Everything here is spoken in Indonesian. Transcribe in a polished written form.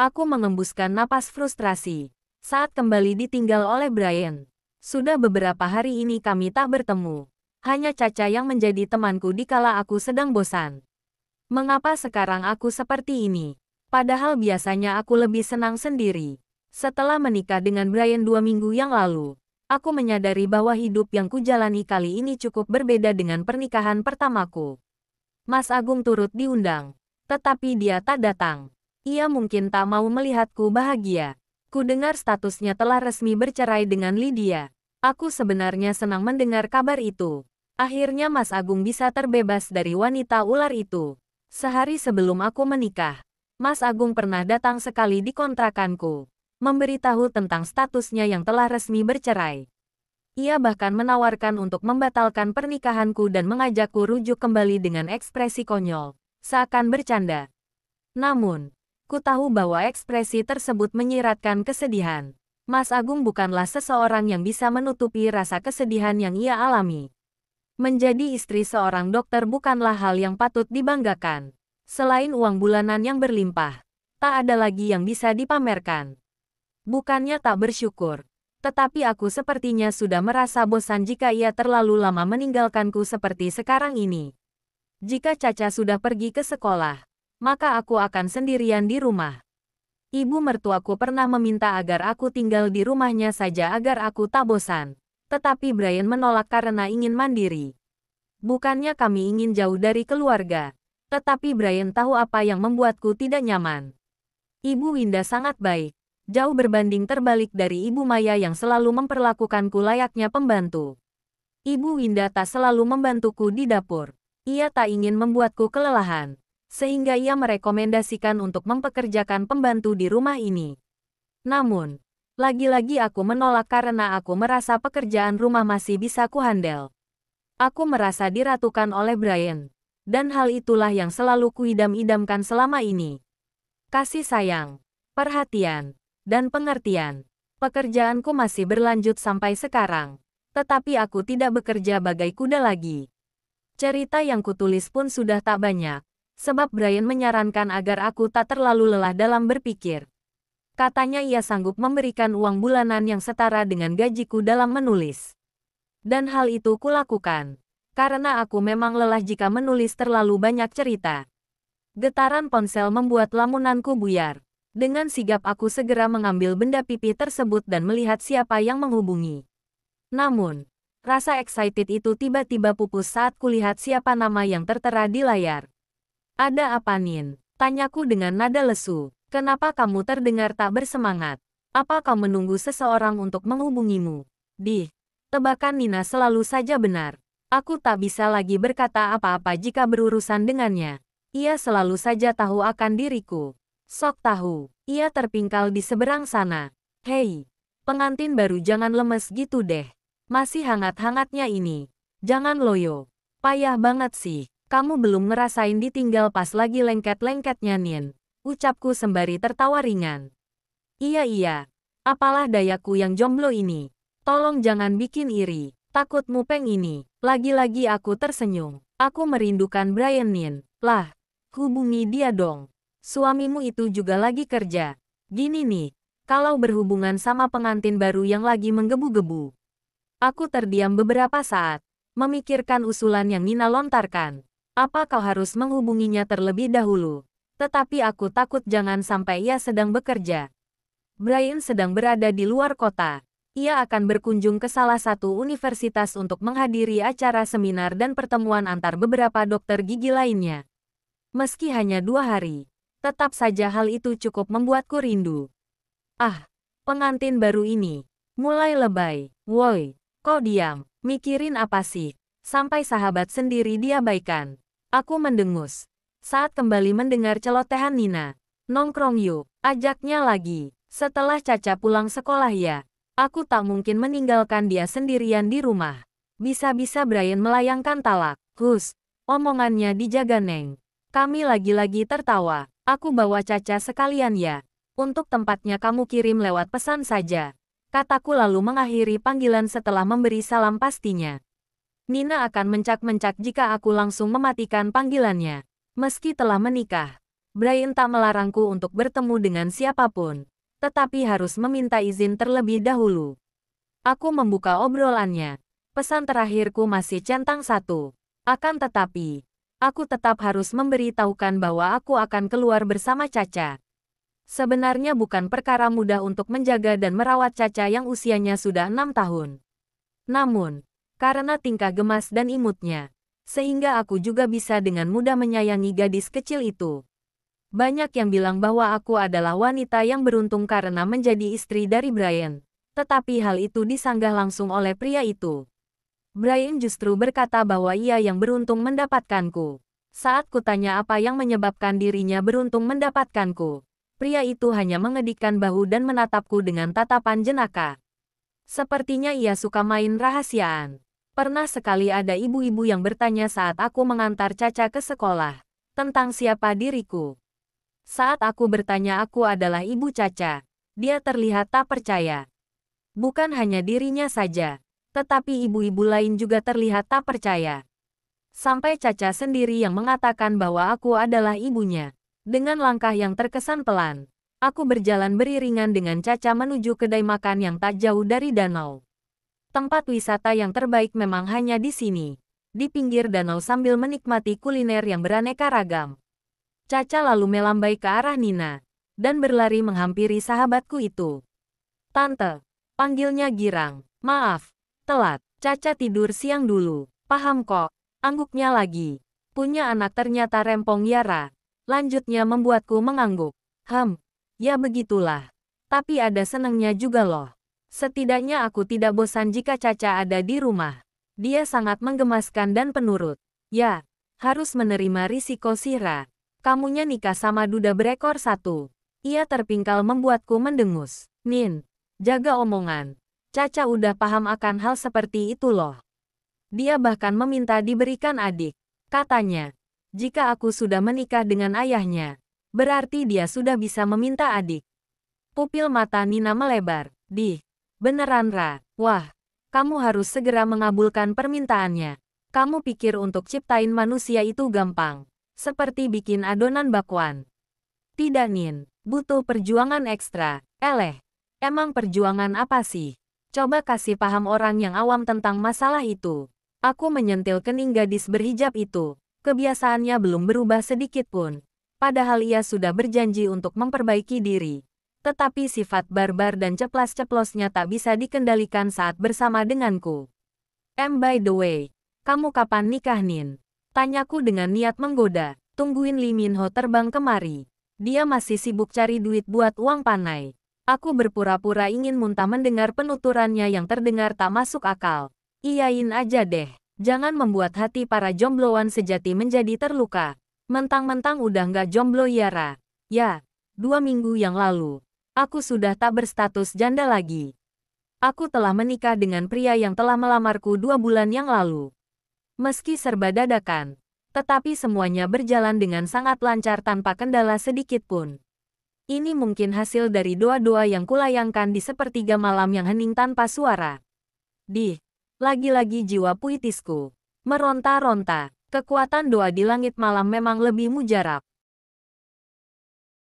Aku mengembuskan napas frustrasi saat kembali ditinggal oleh Brian. Sudah beberapa hari ini kami tak bertemu. Hanya Caca yang menjadi temanku dikala aku sedang bosan. Mengapa sekarang aku seperti ini? Padahal biasanya aku lebih senang sendiri. Setelah menikah dengan Brian 2 minggu yang lalu, aku menyadari bahwa hidup yang kujalani kali ini cukup berbeda dengan pernikahan pertamaku. Mas Agung turut diundang, tetapi dia tak datang. Ia mungkin tak mau melihatku bahagia. Ku dengar statusnya telah resmi bercerai dengan Lydia. Aku sebenarnya senang mendengar kabar itu. Akhirnya Mas Agung bisa terbebas dari wanita ular itu. Sehari sebelum aku menikah, Mas Agung pernah datang sekali di kontrakanku, memberitahu tentang statusnya yang telah resmi bercerai. Ia bahkan menawarkan untuk membatalkan pernikahanku dan mengajakku rujuk kembali dengan ekspresi konyol, seakan bercanda. Namun, ku tahu bahwa ekspresi tersebut menyiratkan kesedihan. Mas Agung bukanlah seseorang yang bisa menutupi rasa kesedihan yang ia alami. Menjadi istri seorang dokter bukanlah hal yang patut dibanggakan. Selain uang bulanan yang berlimpah, tak ada lagi yang bisa dipamerkan. Bukannya tak bersyukur, tetapi aku sepertinya sudah merasa bosan jika ia terlalu lama meninggalkanku seperti sekarang ini. Jika Caca sudah pergi ke sekolah, maka aku akan sendirian di rumah. Ibu mertuaku pernah meminta agar aku tinggal di rumahnya saja agar aku tak bosan. Tetapi Brian menolak karena ingin mandiri. Bukannya kami ingin jauh dari keluarga, tetapi Brian tahu apa yang membuatku tidak nyaman. Ibu Winda sangat baik, jauh berbanding terbalik dari Ibu Maya yang selalu memperlakukanku layaknya pembantu. Ibu Winda tak selalu membantuku di dapur. Ia tak ingin membuatku kelelahan, sehingga ia merekomendasikan untuk mempekerjakan pembantu di rumah ini. Namun, lagi-lagi aku menolak karena aku merasa pekerjaan rumah masih bisa kuhandle. Aku merasa diratukan oleh Brian. Dan hal itulah yang selalu kuidam-idamkan selama ini. Kasih sayang, perhatian, dan pengertian. Pekerjaanku masih berlanjut sampai sekarang. Tetapi aku tidak bekerja bagai kuda lagi. Cerita yang kutulis pun sudah tak banyak. Sebab Brian menyarankan agar aku tak terlalu lelah dalam berpikir. Katanya ia sanggup memberikan uang bulanan yang setara dengan gajiku dalam menulis. Dan hal itu kulakukan. Karena aku memang lelah jika menulis terlalu banyak cerita. Getaran ponsel membuat lamunanku buyar. Dengan sigap aku segera mengambil benda pipi tersebut dan melihat siapa yang menghubungi. Namun, rasa excited itu tiba-tiba pupus saat kulihat siapa nama yang tertera di layar. Ada apa, Nin? Tanyaku dengan nada lesu. Kenapa kamu terdengar tak bersemangat? Apa kau menunggu seseorang untuk menghubungimu? Tebakan Nina selalu saja benar. Aku tak bisa lagi berkata apa-apa jika berurusan dengannya. Ia selalu saja tahu akan diriku. Sok tahu. Ia terpingkal di seberang sana. Hei, pengantin baru jangan lemes gitu deh. Masih hangat-hangatnya ini. Jangan loyo. Payah banget sih. Kamu belum ngerasain ditinggal pas lagi lengket-lengketnya, Nin. Ucapku sembari tertawa ringan. Iya. Apalah dayaku yang jomblo ini. Tolong jangan bikin iri. Takut mupeng ini. Lagi-lagi aku tersenyum. Aku merindukan Brian, Nin. Lah, hubungi dia dong. Suamimu itu juga lagi kerja. Gini nih, kalau berhubungan sama pengantin baru yang lagi menggebu-gebu. Aku terdiam beberapa saat, memikirkan usulan yang Nina lontarkan. Apa kau harus menghubunginya terlebih dahulu? Tetapi aku takut jangan sampai ia sedang bekerja. Brian sedang berada di luar kota. Ia akan berkunjung ke salah satu universitas untuk menghadiri acara seminar dan pertemuan antar beberapa dokter gigi lainnya. Meski hanya 2 hari, tetap saja hal itu cukup membuatku rindu. Ah, pengantin baru ini. Mulai lebay. Woi, kau diam. Mikirin apa sih? Sampai sahabat sendiri diabaikan. Aku mendengus. Saat kembali mendengar celotehan Nina. Nongkrong yuk, ajaknya lagi. Setelah Caca pulang sekolah ya. Aku tak mungkin meninggalkan dia sendirian di rumah. Bisa-bisa Brian melayangkan talak. Hus, omongannya dijaga, Neng. Kami lagi-lagi tertawa. Aku bawa Caca sekalian ya. Untuk tempatnya kamu kirim lewat pesan saja. Kataku lalu mengakhiri panggilan setelah memberi salam pastinya. Nina akan mencak-mencak jika aku langsung mematikan panggilannya. Meski telah menikah, Brian tak melarangku untuk bertemu dengan siapapun, tetapi harus meminta izin terlebih dahulu. Aku membuka obrolannya. Pesan terakhirku masih centang satu. Akan tetapi, aku tetap harus memberitahukan bahwa aku akan keluar bersama Caca. Sebenarnya bukan perkara mudah untuk menjaga dan merawat Caca yang usianya sudah 6 tahun. Namun, karena tingkah gemas dan imutnya, sehingga aku juga bisa dengan mudah menyayangi gadis kecil itu. Banyak yang bilang bahwa aku adalah wanita yang beruntung karena menjadi istri dari Brian. Tetapi hal itu disanggah langsung oleh pria itu. Brian justru berkata bahwa ia yang beruntung mendapatkanku. Saat kutanya apa yang menyebabkan dirinya beruntung mendapatkanku, pria itu hanya mengedikkan bahu dan menatapku dengan tatapan jenaka. Sepertinya ia suka main rahasiaan. Pernah sekali ada ibu-ibu yang bertanya saat aku mengantar Caca ke sekolah, tentang siapa diriku. Saat aku bertanya aku adalah ibu Caca, dia terlihat tak percaya. Bukan hanya dirinya saja, tetapi ibu-ibu lain juga terlihat tak percaya. Sampai Caca sendiri yang mengatakan bahwa aku adalah ibunya. Dengan langkah yang terkesan pelan, aku berjalan beriringan dengan Caca menuju kedai makan yang tak jauh dari danau. Tempat wisata yang terbaik memang hanya di sini, di pinggir danau sambil menikmati kuliner yang beraneka ragam. Caca lalu melambai ke arah Nina, dan berlari menghampiri sahabatku itu. Tante, panggilnya girang. Maaf, telat. Caca tidur siang dulu. Paham kok, angguknya lagi. Punya anak ternyata rempong Yara. Lanjutnya membuatku mengangguk. Ya begitulah. Tapi ada senangnya juga loh. Setidaknya aku tidak bosan jika Caca ada di rumah. Dia sangat menggemaskan dan penurut. Ya, harus menerima risiko Sira. Kamunya nikah sama duda berekor satu. Ia terpingkal membuatku mendengus. Nin, jaga omongan. Caca udah paham akan hal seperti itu loh. Dia bahkan meminta diberikan adik. Katanya, jika aku sudah menikah dengan ayahnya, berarti dia sudah bisa meminta adik. Pupil mata Nina melebar. Beneran Ra? Wah, kamu harus segera mengabulkan permintaannya. Kamu pikir untuk ciptain manusia itu gampang? Seperti bikin adonan bakwan. Tidak Nin, butuh perjuangan ekstra. Emang perjuangan apa sih? Coba kasih paham orang yang awam tentang masalah itu. Aku menyentil kening gadis berhijab itu. Kebiasaannya belum berubah sedikit pun. Padahal ia sudah berjanji untuk memperbaiki diri. Tetapi sifat barbar dan ceplas-ceplosnya tak bisa dikendalikan saat bersama denganku. By the way, kamu kapan nikah Nin? Tanyaku dengan niat menggoda. Tungguin Lee Min Ho terbang kemari. Dia masih sibuk cari duit buat uang panai. Aku berpura-pura ingin muntah mendengar penuturannya yang terdengar tak masuk akal. Iyain aja deh. Jangan membuat hati para jombloan sejati menjadi terluka. Mentang-mentang udah nggak jomblo Yara. Ya, 2 minggu yang lalu, aku sudah tak berstatus janda lagi. Aku telah menikah dengan pria yang telah melamarku 2 bulan yang lalu. Meski serba dadakan, tetapi semuanya berjalan dengan sangat lancar tanpa kendala sedikit pun. Ini mungkin hasil dari doa-doa yang kulayangkan di sepertiga malam yang hening tanpa suara. Lagi-lagi jiwa puitisku meronta-ronta. Kekuatan doa di langit malam memang lebih mujarab.